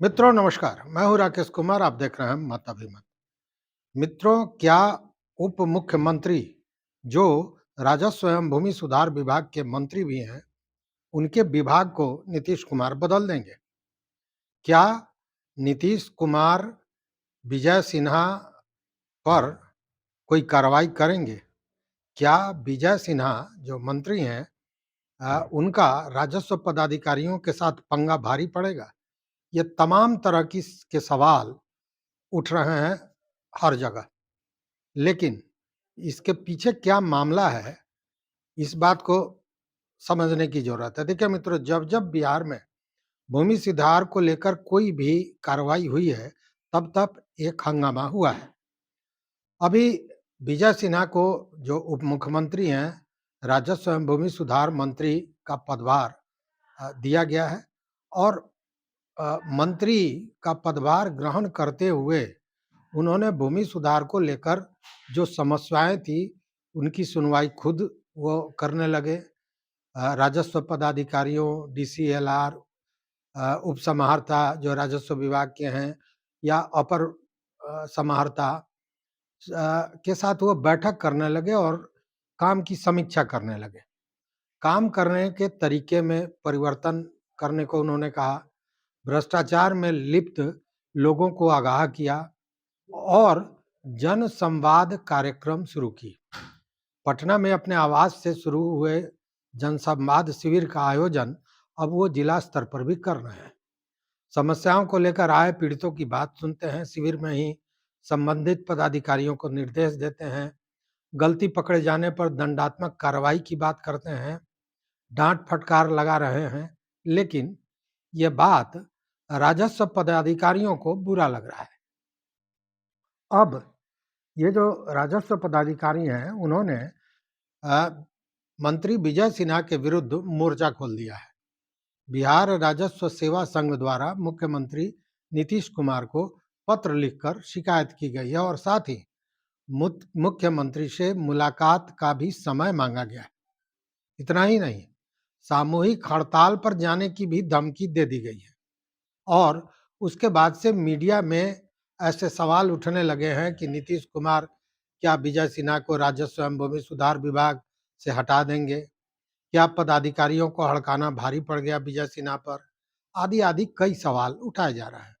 मित्रों नमस्कार, मैं हूं राकेश कुमार। आप देख रहे हैं मत अभिमत। मित्रों, क्या उप मुख्यमंत्री जो राजस्व एवं भूमि सुधार विभाग के मंत्री भी हैं, उनके विभाग को नीतीश कुमार बदल देंगे? क्या नीतीश कुमार विजय सिन्हा पर कोई कार्रवाई करेंगे? क्या विजय सिन्हा जो मंत्री हैं, उनका राजस्व पदाधिकारियों के साथ पंगा भारी पड़ेगा? ये तमाम तरह की के सवाल उठ रहे हैं हर जगह। लेकिन इसके पीछे क्या मामला है, इस बात को समझने की ज़रूरत है। देखिए मित्रों, जब-जब बिहार में भूमि सुधार को लेकर कोई भी कार्रवाई हुई है, तब-तब एक हंगामा हुआ है। अभी विजय सिन्हा को जो उप मुख्यमंत्री हैं, राजस्व एवं भूमि सुधार मंत्री का पदभार दिया गया है और मंत्री का पदभार ग्रहण करते हुए उन्होंने भूमि सुधार को लेकर जो समस्याएं थी, उनकी सुनवाई खुद वो करने लगे। राजस्व पदाधिकारियों, डीसीएलआर, उप समाहर्ता जो राजस्व विभाग के हैं या अपर समाहर्ता के साथ वो बैठक करने लगे और काम की समीक्षा करने लगे। काम करने के तरीके में परिवर्तन करने को उन्होंने कहा, भ्रष्टाचार में लिप्त लोगों को आगाह किया और जन संवाद कार्यक्रम शुरू की। पटना में अपने आवास से शुरू हुए जन संवाद शिविर का आयोजन अब वो जिला स्तर पर भी कर रहे हैं। समस्याओं को लेकर आए पीड़ितों की बात सुनते हैं, शिविर में ही संबंधित पदाधिकारियों को निर्देश देते हैं, गलती पकड़े जाने पर दंडात्मक कार्रवाई की बात करते हैं, डांट फटकार लगा रहे हैं। लेकिन ये बात राजस्व पदाधिकारियों को बुरा लग रहा है। अब ये जो राजस्व पदाधिकारी हैं, उन्होंने मंत्री विजय सिन्हा के विरुद्ध मोर्चा खोल दिया है। बिहार राजस्व सेवा संघ द्वारा मुख्यमंत्री नीतीश कुमार को पत्र लिखकर शिकायत की गई है और साथ ही मुख्यमंत्री से मुलाकात का भी समय मांगा गया है। इतना ही नहीं, सामूहिक हड़ताल पर जाने की भी धमकी दे दी गई है और उसके बाद से मीडिया में ऐसे सवाल उठने लगे हैं कि नीतीश कुमार क्या विजय सिन्हा को राजस्व एवं भूमि सुधार विभाग से हटा देंगे? क्या पदाधिकारियों को हड़काना भारी पड़ गया विजय सिन्हा पर? आदि आदि कई सवाल उठाए जा रहे हैं।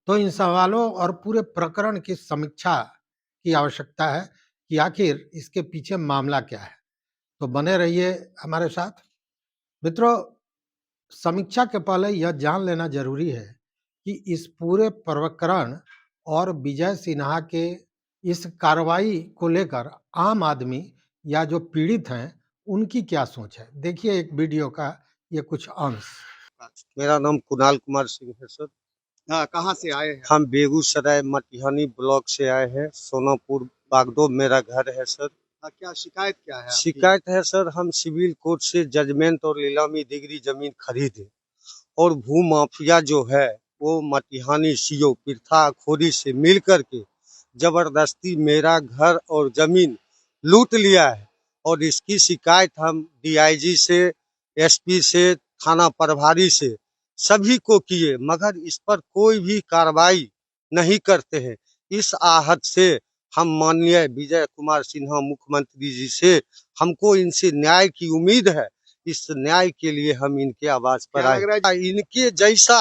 तो इन सवालों और पूरे प्रकरण की समीक्षा की आवश्यकता है कि आखिर इसके पीछे मामला क्या है। तो बने रहिए हमारे साथ। मित्रों, समीक्षा के पहले यह जान लेना जरूरी है कि इस पूरे प्रकरण और विजय सिन्हा के इस कार्रवाई को लेकर आम आदमी या जो पीड़ित हैं, उनकी क्या सोच है। देखिए एक वीडियो का ये कुछ अंश। मेरा नाम कुणाल कुमार सिंह है सर। हाँ, कहाँ से आए हैं? हम बेगूसराय मटिहानी ब्लॉक से आए हैं। सोनापुर बागडोर मेरा घर है सर। क्या शिकायत क्या है आपकी? शिकायत है सर, हम सिविल कोर्ट से जजमेंट और नीलामी डिग्री जमीन खरीदे और भू माफिया जो है वो मटिहानी सीओ पृथाखोरी से मिल करके जबरदस्ती मेरा घर और जमीन लूट लिया है। और इसकी शिकायत हम डीआईजी से, एसपी से, थाना प्रभारी से सभी को किए, मगर इस पर कोई भी कार्रवाई नहीं करते हैं। इस आहत से हम माननीय विजय कुमार सिन्हा मुख्यमंत्री जी से हमको इनसे न्याय की उम्मीद है। इस न्याय के लिए हम इनके आवाज पर आए। इनके जैसा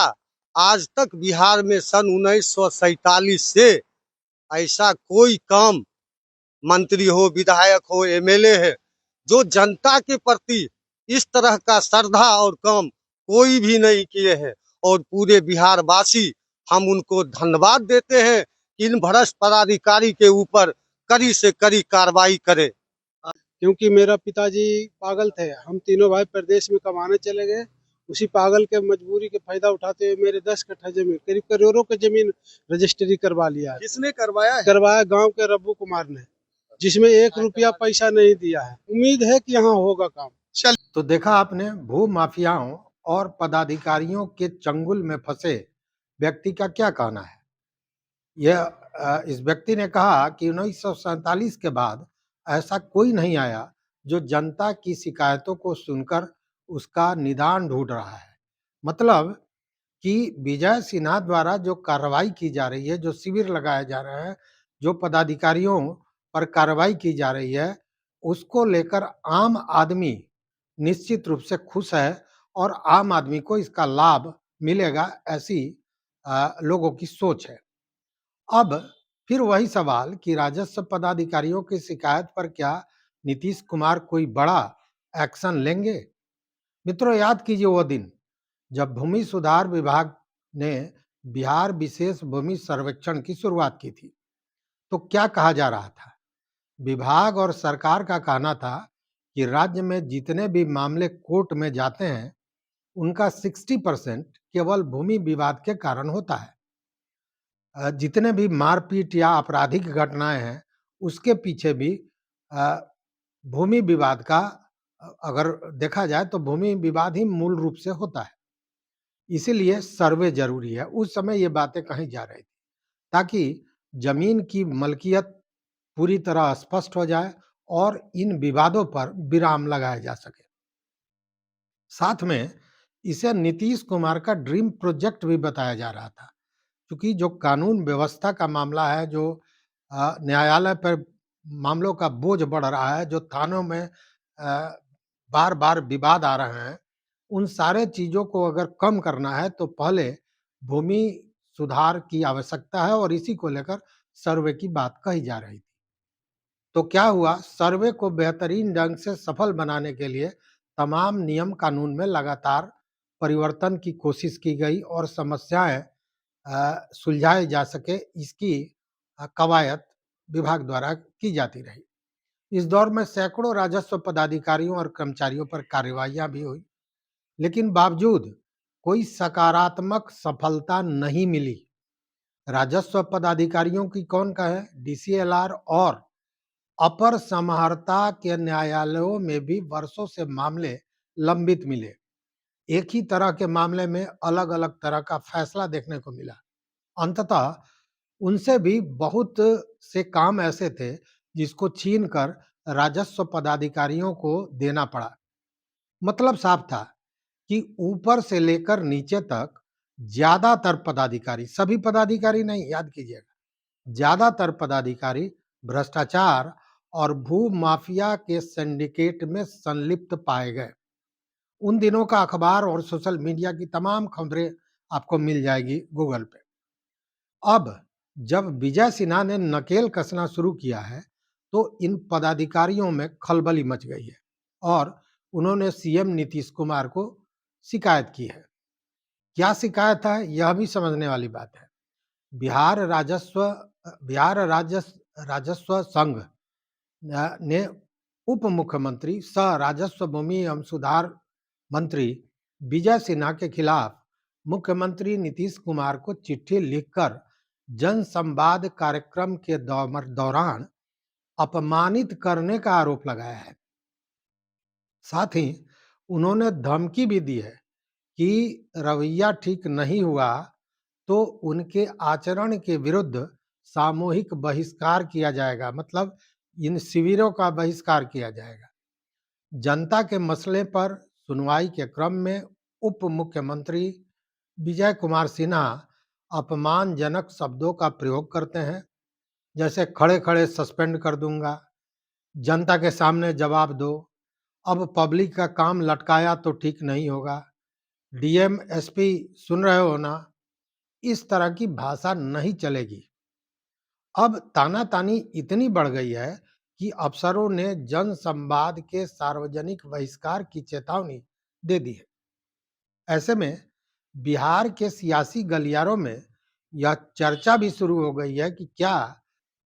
आज तक बिहार में सन 1947 से ऐसा कोई काम मंत्री हो, विधायक हो, एमएलए है जो जनता के प्रति इस तरह का श्रद्धा और काम कोई भी नहीं किए हैं। और पूरे बिहार वासी हम उनको धन्यवाद देते हैं कि इन भ्रष्ट पदाधिकारी के ऊपर कड़ी से कड़ी कार्रवाई करे। क्योंकि मेरा पिताजी पागल थे, हम तीनों भाई प्रदेश में कमाने चले गए। उसी पागल के मजबूरी के फायदा उठाते हुए मेरे 10 कट्ठा जमीन, करीब करोड़ों की जमीन रजिस्ट्री करवा लिया है। किसने करवाया है? करवाया गांव के रब्बू कुमार ने, जिसमें 1 रुपया पैसा नहीं दिया है। उम्मीद है कि यहाँ होगा काम। तो देखा आपने, भू माफियाओं और पदाधिकारियों के चंगुल में फंसे व्यक्ति का क्या कहना है। यह इस व्यक्ति ने कहा कि 1947 के बाद ऐसा कोई नहीं आया जो जनता की शिकायतों को सुनकर उसका निदान ढूंढ रहा है। मतलब कि विजय सिन्हा द्वारा जो कार्रवाई की जा रही है, जो शिविर लगाए जा रहे हैं, जो पदाधिकारियों पर कार्रवाई की जा रही है, उसको लेकर आम आदमी निश्चित रूप से खुश है और आम आदमी को इसका लाभ मिलेगा, ऐसी लोगों की सोच है। अब फिर वही सवाल कि राजस्व पदाधिकारियों की शिकायत पर क्या नीतीश कुमार कोई बड़ा एक्शन लेंगे? मित्रों, याद कीजिए वो दिन जब भूमि सुधार विभाग ने बिहार विशेष भूमि सर्वेक्षण की शुरुआत की थी। तो क्या कहा जा रहा था? विभाग और सरकार का कहना था कि राज्य में जितने भी मामले कोर्ट में जाते हैं, उनका 60% केवल भूमि विवाद के कारण होता है। जितने भी मारपीट या आपराधिक घटनाएं हैं, उसके पीछे भी अ, भूमि विवाद का अगर देखा जाए तो भूमि विवाद ही मूल रूप से होता है। इसीलिए सर्वे जरूरी है। उस समय ये बातें कही जा रही थी ताकि जमीन की मलकियत पूरी तरह स्पष्ट हो जाए और इन विवादों पर विराम लगाया जा सके। साथ में इसे नीतीश कुमार का ड्रीम प्रोजेक्ट भी बताया जा रहा था, क्योंकि जो कानून व्यवस्था का मामला है, जो न्यायालय पर मामलों का बोझ बढ़ रहा है, जो थानों में बार बार विवाद आ रहे हैं, उन सारे चीजों को अगर कम करना है तो पहले भूमि सुधार की आवश्यकता है और इसी को लेकर सर्वे की बात कही जा रही थी। तो क्या हुआ, सर्वे को बेहतरीन ढंग से सफल बनाने के लिए तमाम नियम कानून में लगातार परिवर्तन की कोशिश की गई और समस्याएं सुलझाए जा सके, इसकी कवायद विभाग द्वारा की जाती रही। इस दौर में सैकड़ों राजस्व पदाधिकारियों और कर्मचारियों पर कार्रवाइयां भी हुई, लेकिन बावजूद कोई सकारात्मक सफलता नहीं मिली। राजस्व पदाधिकारियों की कौन कहे, डीसीएलआर और अपर समाहर्ता के न्यायालयों में भी वर्षों से मामले लंबित मिले। एक ही तरह के मामले में अलग अलग तरह का फैसला देखने को मिला। अंततः उनसे भी बहुत से काम ऐसे थे जिसको छीनकर राजस्व पदाधिकारियों को देना पड़ा। मतलब साफ था कि ऊपर से लेकर नीचे तक ज्यादातर पदाधिकारी, सभी पदाधिकारी नहीं, याद कीजिएगा, ज्यादातर पदाधिकारी भ्रष्टाचार और भू माफिया के सिंडिकेट में संलिप्त पाए गए। उन दिनों का अखबार और सोशल मीडिया की तमाम खबरें आपको मिल जाएगी गूगल पे। अब जब विजय सिन्हा ने नकेल कसना शुरू किया है, तो इन पदाधिकारियों में खलबली मच गई है और उन्होंने सीएम नीतीश कुमार को शिकायत की है। क्या शिकायत है, यह भी समझने वाली बात है। बिहार राजस्व संघ ने उप मुख्यमंत्री सह राजस्व भूमि एवं सुधार मंत्री विजय सिन्हा के खिलाफ मुख्यमंत्री नीतीश कुमार को चिट्ठी लिखकर जन संवाद कार्यक्रम के दौरान अपमानित करने का आरोप लगाया है। साथ ही उन्होंने धमकी भी दी है कि रवैया ठीक नहीं हुआ तो उनके आचरण के विरुद्ध सामूहिक बहिष्कार किया जाएगा, मतलब इन शिविरों का बहिष्कार किया जाएगा। जनता के मसले पर सुनवाई के क्रम में उप मुख्यमंत्री विजय कुमार सिन्हा अपमानजनक शब्दों का प्रयोग करते हैं, जैसे खड़े खड़े सस्पेंड कर दूंगा, जनता के सामने जवाब दो, अब पब्लिक का काम लटकाया तो ठीक नहीं होगा, डीएम एसपी सुन रहे हो ना, इस तरह की भाषा नहीं चलेगी। अब तानातानी इतनी बढ़ गई है कि अफसरों ने जन संवाद के सार्वजनिक बहिष्कार की चेतावनी दे दी है। ऐसे में बिहार के सियासी गलियारों में यह चर्चा भी शुरू हो गई है कि क्या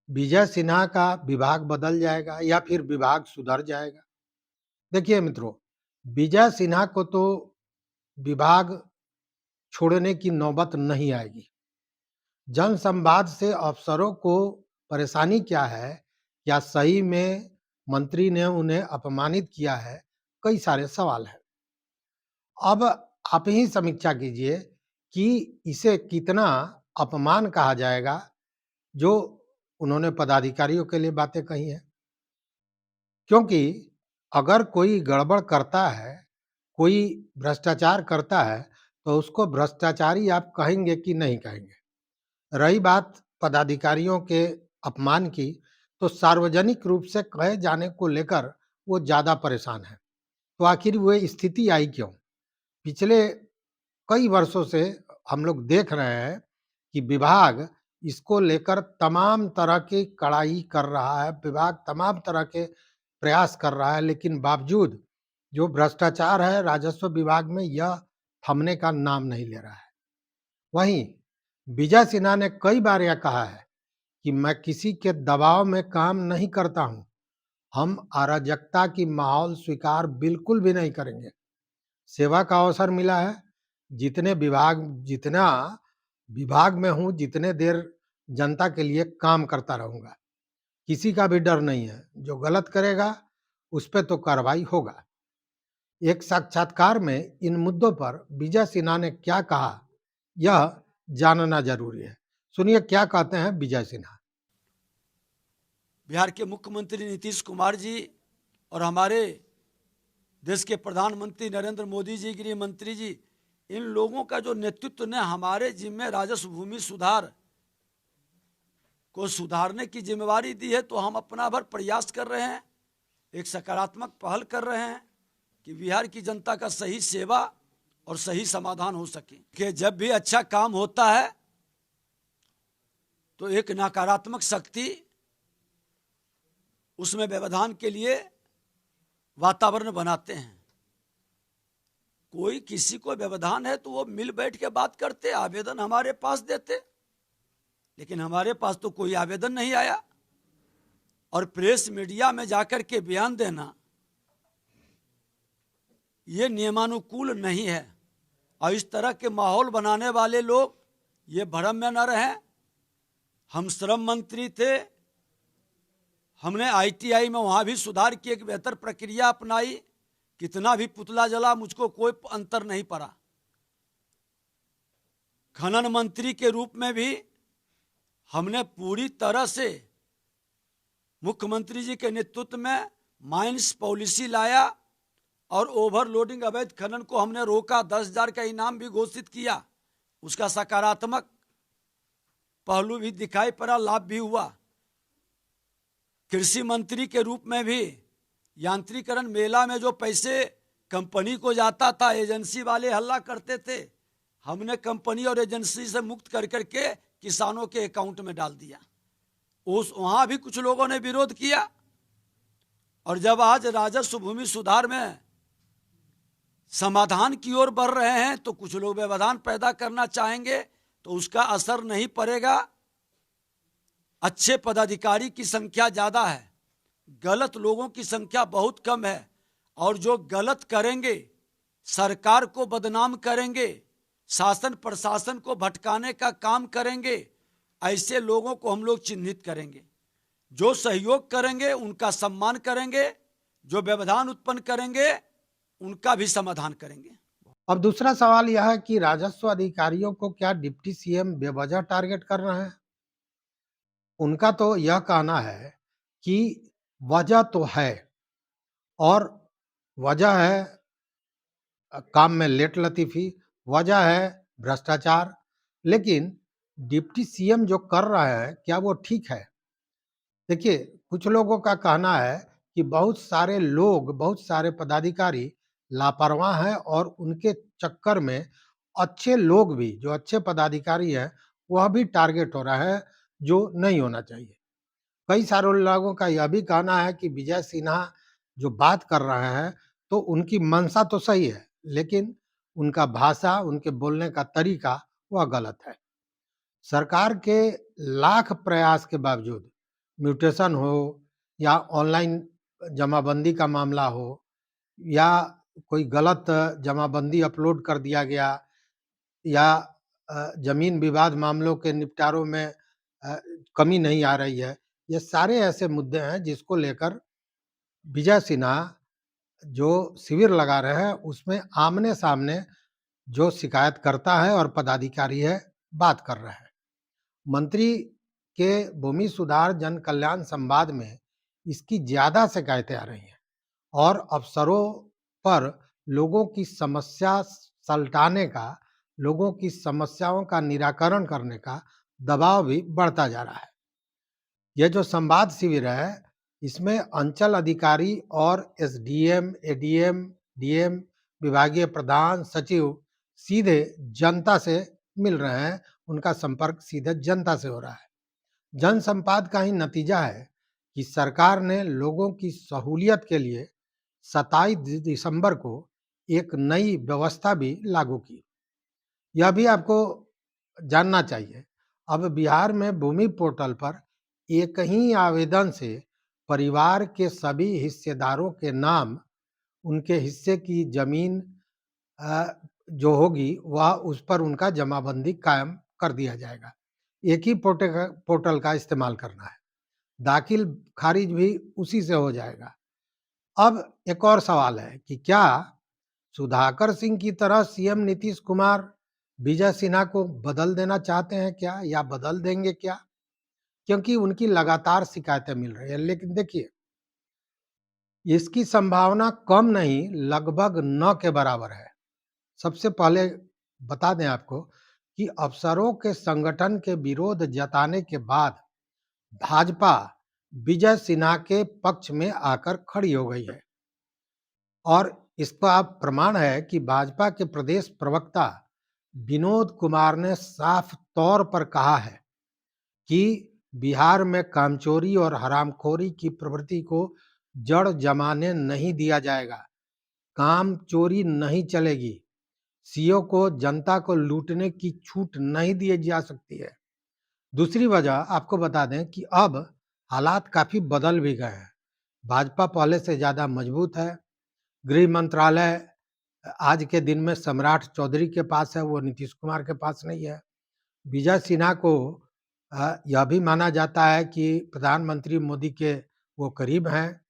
विजय सिन्हा का विभाग बदल जाएगा या फिर विभाग सुधर जाएगा। देखिए मित्रों, विजय सिन्हा को तो विभाग छोड़ने की नौबत नहीं आएगी। जन संवाद से अफसरों को परेशानी क्या है, क्या सही में मंत्री ने उन्हें अपमानित किया है, कई सारे सवाल हैं। अब आप ही समीक्षा कीजिए कि इसे कितना अपमान कहा जाएगा जो उन्होंने पदाधिकारियों के लिए बातें कही हैं। क्योंकि अगर कोई गड़बड़ करता है, कोई भ्रष्टाचार करता है, तो उसको भ्रष्टाचारी आप कहेंगे कि नहीं कहेंगे? रही बात पदाधिकारियों के अपमान की, तो सार्वजनिक रूप से कहे जाने को लेकर वो ज़्यादा परेशान हैं। तो आखिर वो स्थिति आई क्यों? पिछले कई वर्षों से हम लोग देख रहे हैं कि विभाग इसको लेकर तमाम तरह की कड़ाई कर रहा है, विभाग तमाम तरह के प्रयास कर रहा है, लेकिन बावजूद जो भ्रष्टाचार है राजस्व विभाग में, यह थमने का नाम नहीं ले रहा है। वहीं विजय सिन्हा ने कई बार यह कहा है कि मैं किसी के दबाव में काम नहीं करता हूं, हम अराजकता की माहौल स्वीकार बिल्कुल भी नहीं करेंगे। सेवा का अवसर मिला है, जितना विभाग में हूं, जितने देर जनता के लिए काम करता रहूंगा। किसी का भी डर नहीं है, जो गलत करेगा उस पे तो कार्रवाई होगा। एक साक्षात्कार में इन मुद्दों पर विजय सिन्हा ने क्या कहा, यह जानना जरूरी है। सुनिए क्या कहते हैं विजय सिन्हा। बिहार के मुख्यमंत्री नीतीश कुमार जी और हमारे देश के प्रधानमंत्री नरेंद्र मोदी जी, गृह मंत्री जी, इन लोगों का जो नेतृत्व ने हमारे जिम्मे राजस्व भूमि सुधार को सुधारने की जिम्मेवारी दी है, तो हम अपना भर प्रयास कर रहे हैं, एक सकारात्मक पहल कर रहे हैं कि बिहार की जनता का सही सेवा और सही समाधान हो सके। कि जब भी अच्छा काम होता है तो एक नकारात्मक शक्ति उसमें व्यवधान के लिए वातावरण बनाते हैं। कोई किसी को व्यवधान है तो वो मिल बैठ के बात करते, आवेदन हमारे पास देते, लेकिन हमारे पास तो कोई आवेदन नहीं आया। और प्रेस मीडिया में जाकर के बयान देना ये नियमानुकूल नहीं है। और इस तरह के माहौल बनाने वाले लोग ये भ्रम में न रहें। हम श्रम मंत्री थे, हमने ITI में वहाँ भी सुधार की, एक बेहतर प्रक्रिया अपनाई, कितना भी पुतला जला मुझको कोई अंतर नहीं पड़ा। खनन मंत्री के रूप में भी हमने पूरी तरह से मुख्यमंत्री जी के नेतृत्व में माइंस पॉलिसी लाया और ओवरलोडिंग अवैध खनन को हमने रोका, 10,000 का इनाम भी घोषित किया। उसका सकारात्मक पहलू भी दिखाई पड़ा, लाभ भी हुआ। कृषि मंत्री के रूप में भी यांत्रिकरण मेला में जो पैसे कंपनी को जाता था, एजेंसी वाले हल्ला करते थे, हमने कंपनी और एजेंसी से मुक्त कर करके किसानों के अकाउंट में डाल दिया। वहां भी कुछ लोगों ने विरोध किया। और जब आज राजस्व भूमि सुधार में समाधान की ओर बढ़ रहे हैं तो कुछ लोग व्यवधान पैदा करना चाहेंगे, तो उसका असर नहीं पड़ेगा। अच्छे पदाधिकारी की संख्या ज़्यादा है, गलत लोगों की संख्या बहुत कम है। और जो गलत करेंगे, सरकार को बदनाम करेंगे, शासन प्रशासन को भटकाने का काम करेंगे, ऐसे लोगों को हम लोग चिन्हित करेंगे। जो सहयोग करेंगे उनका सम्मान करेंगे, जो व्यवधान उत्पन्न करेंगे उनका भी समाधान करेंगे। अब दूसरा सवाल यह है कि राजस्व अधिकारियों को क्या डिप्टी सीएम बेवजह टारगेट कर रहे हैं? उनका तो यह कहना है कि वजह तो है, और वजह है काम में लेट लतीफी, वजह है भ्रष्टाचार। लेकिन डिप्टी सीएम जो कर रहा है क्या वो ठीक है? देखिए, कुछ लोगों का कहना है कि बहुत सारे लोग, बहुत सारे पदाधिकारी लापरवाह हैं और उनके चक्कर में अच्छे लोग भी, जो अच्छे पदाधिकारी हैं, वह भी टारगेट हो रहा है, जो नहीं होना चाहिए। कई सारे लोगों का यह भी कहना है कि विजय सिन्हा जो बात कर रहे हैं, तो उनकी मंशा तो सही है, लेकिन उनका भाषा, उनके बोलने का तरीका वह गलत है। सरकार के लाख प्रयास के बावजूद म्यूटेशन हो या ऑनलाइन जमाबंदी का मामला हो या कोई गलत जमाबंदी अपलोड कर दिया गया या जमीन विवाद मामलों के निपटारों में कमी नहीं आ रही है, ये सारे ऐसे मुद्दे हैं जिसको लेकर विजय सिन्हा जो शिविर लगा रहे हैं उसमें आमने सामने जो शिकायत करता है और पदाधिकारी है बात कर रहे हैं। मंत्री के भूमि सुधार जन कल्याण संवाद में इसकी ज्यादा शिकायतें आ रही हैं और अफसरों पर लोगों की समस्या सलटाने का लोगों की समस्याओं का निराकरण करने का दबाव भी बढ़ता जा रहा है। यह जो संवाद शिविर है, इसमें अंचल अधिकारी और एसडीएम, एडीएम, डीएम, विभागीय प्रधान, सचिव सीधे जनता से मिल रहे हैं, उनका संपर्क सीधे जनता से हो रहा है। जनसंवाद का ही नतीजा है कि सरकार ने लोगों की सहूलियत के लिए 27 दिसंबर को एक नई व्यवस्था भी लागू की। यह भी आपको जानना चाहिए, अब बिहार में भूमि पोर्टल पर एक ही आवेदन से परिवार के सभी हिस्सेदारों के नाम, उनके हिस्से की जमीन जो होगी वह उस पर उनका जमाबंदी कायम कर दिया जाएगा। एक ही पोर्टल का इस्तेमाल करना है, दाखिल खारिज भी उसी से हो जाएगा। अब एक और सवाल है कि क्या सुधाकर सिंह की तरह सीएम नीतीश कुमार विजय सिन्हा को बदल देना चाहते हैं क्या, या बदल देंगे क्या? क्योंकि उनकी लगातार शिकायतें मिल रही है। लेकिन देखिए, इसकी संभावना कम नहीं, लगभग न के बराबर है। सबसे पहले बता दें आपको कि अफसरों के संगठन के विरोध जताने के बाद भाजपा विजय सिन्हा के पक्ष में आकर खड़ी हो गई है, और इसका प्रमाण है कि भाजपा के प्रदेश प्रवक्ता विनोद कुमार ने साफ तौर पर कहा है कि बिहार में कामचोरी और हरामखोरी की प्रवृत्ति को जड़ जमाने नहीं दिया जाएगा, काम चोरी नहीं चलेगी, सीओ को जनता को लूटने की छूट नहीं दी जा सकती है। दूसरी वजह आपको बता दें कि अब हालात काफी बदल भी गए हैं। भाजपा पहले से ज्यादा मजबूत है। गृह मंत्रालय आज के दिन में सम्राट चौधरी के पास है, वो नीतीश कुमार के पास नहीं है। विजय सिन्हा को यह भी माना जाता है कि प्रधानमंत्री मोदी के वो करीब हैं,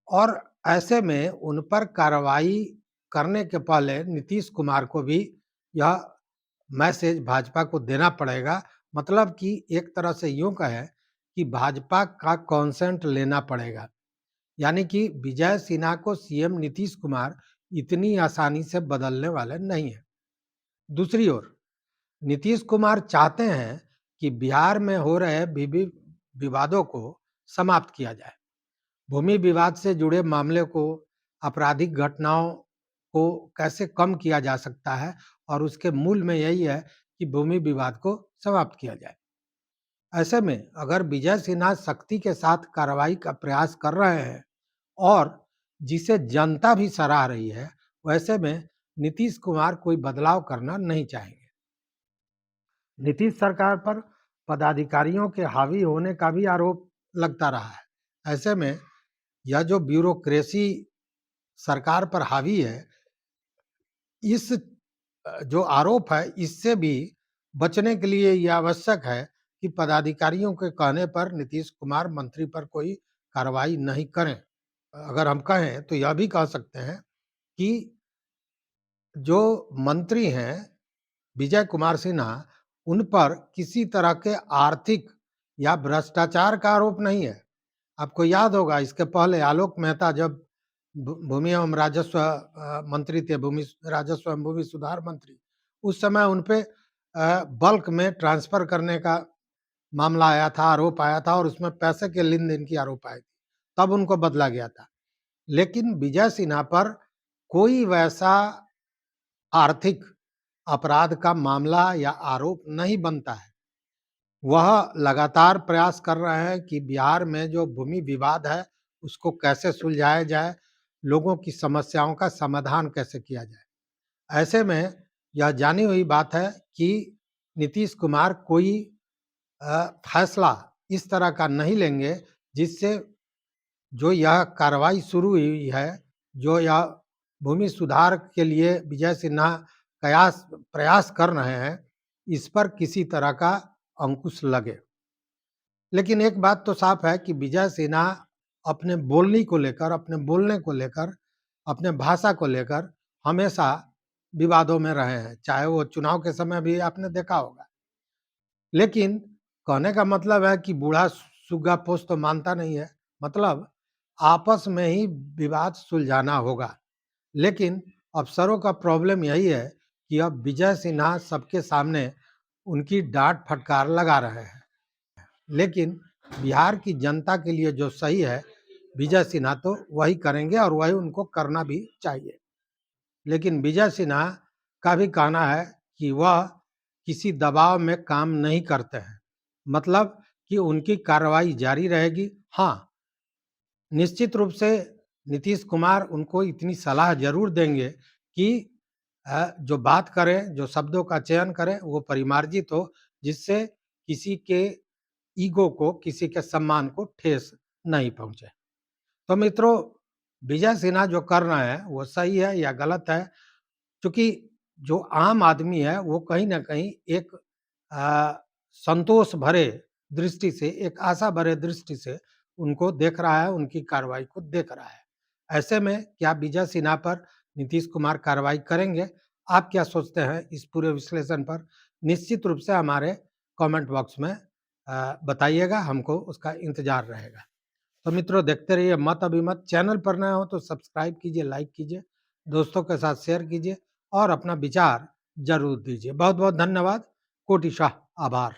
और ऐसे में उन पर कार्रवाई करने के पहले नीतीश कुमार को भी यह मैसेज भाजपा को देना पड़ेगा। मतलब कि एक तरह से यूं कहें कि भाजपा का कॉन्सेंट लेना पड़ेगा, यानी कि विजय सिन्हा को सीएम नीतीश कुमार इतनी आसानी से बदलने वाले नहीं है। दूसरी ओर नीतीश कुमार चाहते हैं कि बिहार में हो रहे भूमि विवादों को समाप्त किया जाए। भूमि विवाद से जुड़े मामले को, आपराधिक घटनाओं को कैसे कम किया जा सकता है, और उसके मूल में यही है कि भूमि विवाद को समाप्त किया जाए। ऐसे में अगर विजय सिन्हा सख्ती के साथ कार्रवाई का प्रयास कर रहे हैं और जिसे जनता भी सराह रही है, वैसे में नीतीश कुमार कोई बदलाव करना नहीं चाहेंगे। नीतीश सरकार पर पदाधिकारियों के हावी होने का भी आरोप लगता रहा है। ऐसे में यह जो ब्यूरोक्रेसी सरकार पर हावी है, इस जो आरोप है, इससे भी बचने के लिए यह आवश्यक है कि पदाधिकारियों के कहने पर नीतीश कुमार मंत्री पर कोई कार्रवाई नहीं करें। अगर हम कहें तो यह भी कह सकते हैं कि जो मंत्री हैं विजय कुमार सिन्हा, उन पर किसी तरह के आर्थिक या भ्रष्टाचार का आरोप नहीं है। आपको याद होगा, इसके पहले आलोक मेहता जब भूमि एवं राजस्व मंत्री थे, भूमि राजस्व एवं भूमि सुधार मंत्री, उस समय उनपे बल्क में ट्रांसफर करने का मामला आया था, आरोप आया था, और उसमें पैसे के लेन देन की आरोप आए थे, तब उनको बदला गया था। लेकिन विजय सिन्हा पर कोई वैसा आर्थिक अपराध का मामला या आरोप नहीं बनता है। वह लगातार प्रयास कर रहे हैं कि बिहार में जो भूमि विवाद है उसको कैसे सुलझाया जाए, लोगों की समस्याओं का समाधान कैसे किया जाए। ऐसे में यह जानी हुई बात है कि नीतीश कुमार कोई फैसला इस तरह का नहीं लेंगे जिससे जो यह कार्रवाई शुरू हुई है, जो यह भूमि सुधार के लिए विजय सिन्हा प्रयास कर रहे हैं, इस पर किसी तरह का अंकुश लगे। लेकिन एक बात तो साफ है कि विजय सिन्हा अपने बोलने को लेकर, अपने भाषा को लेकर हमेशा विवादों में रहे हैं, चाहे वो चुनाव के समय भी आपने देखा होगा। लेकिन कहने का मतलब है कि बूढ़ा सुग्गा पोस्त तो मानता नहीं है, मतलब आपस में ही विवाद सुलझाना होगा। लेकिन अफसरों का प्रॉब्लम यही है कि अब विजय सिन्हा सबके सामने उनकी डांट फटकार लगा रहे हैं, लेकिन बिहार की जनता के लिए जो सही है विजय सिन्हा तो वही करेंगे और वही उनको करना भी चाहिए। लेकिन विजय सिन्हा का भी कहना है कि वह किसी दबाव में काम नहीं करते हैं, मतलब कि उनकी कार्रवाई जारी रहेगी। हाँ, निश्चित रूप से नीतीश कुमार उनको इतनी सलाह जरूर देंगे कि जो बात करें, जो शब्दों का चयन करें वो परिमार्जित हो, जिससे किसी के ईगो को, किसी के सम्मान को ठेस नहीं पहुंचे। तो मित्रों, विजय सिन्हा जो कर रहे हैं वो सही है या गलत है, क्योंकि जो आम आदमी है वो कहीं ना कहीं एक संतोष भरे दृष्टि से, एक आशा भरे दृष्टि से उनको देख रहा है, उनकी कार्रवाई को देख रहा है। ऐसे में क्या विजय सिन्हा पर नीतीश कुमार कार्रवाई करेंगे? आप क्या सोचते हैं इस पूरे विश्लेषण पर? निश्चित रूप से हमारे कमेंट बॉक्स में बताइएगा, हमको उसका इंतजार रहेगा। तो मित्रों, देखते रहिए मत अभिमत। चैनल पर नए हो तो सब्सक्राइब कीजिए, लाइक कीजिए, दोस्तों के साथ शेयर कीजिए और अपना विचार जरूर दीजिए। बहुत बहुत धन्यवाद, कोटिशाह आभार।